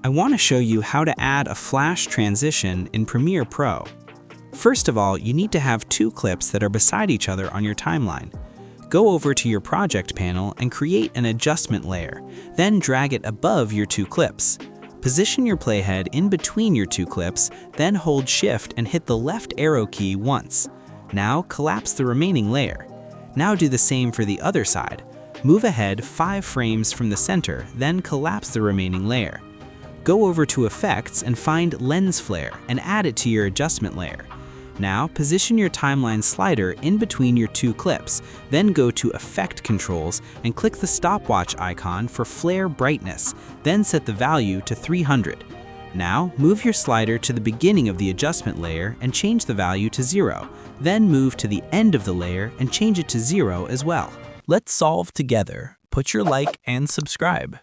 I want to show you how to add a flash transition in Premiere Pro. First of all, you need to have two clips that are beside each other on your timeline. Go over to your project panel and create an adjustment layer, then drag it above your two clips. Position your playhead in between your two clips, then hold Shift and hit the left arrow key once. Now collapse the remaining layer. Now do the same for the other side. Move ahead 5 frames from the center, then collapse the remaining layer. Go over to Effects and find Lens Flare and add it to your adjustment layer. Now position your timeline slider in between your two clips, then go to Effect Controls and click the stopwatch icon for flare brightness, then set the value to 300. Now move your slider to the beginning of the adjustment layer and change the value to 0, then move to the end of the layer and change it to 0 as well. Let's solve together. Put your like and subscribe.